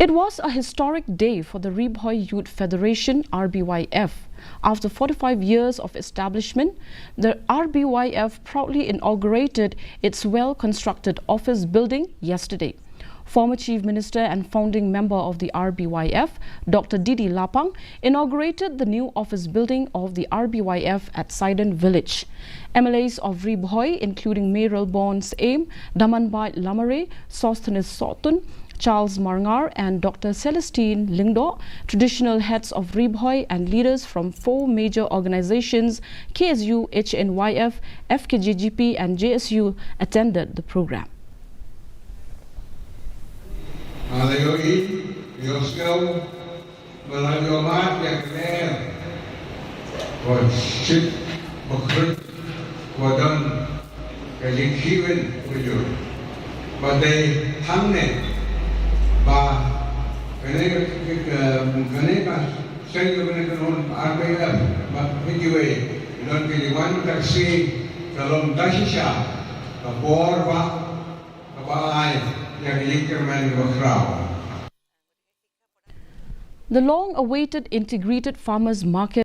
It was a historic day for the Bhoi Youth Federation (RBYF). After 45 years of establishment, the RBYF proudly inaugurated its well-constructed office building yesterday. Former Chief Minister and founding member of the RBYF, Dr. Didi Lapang, inaugurated the new office building of the RBYF at Sidon Village. MLAs of Bhoi, including Mayoral Bonds Aim, Damanbai Lamare, Sosthenes Sotun, Charles Marngar and Dr. Celestine Lingdo, traditional heads of Bhoi and leaders from 4 major organizations, KSU, HNYF, FKJGP and JSU, attended the program. The long-awaited integrated farmers market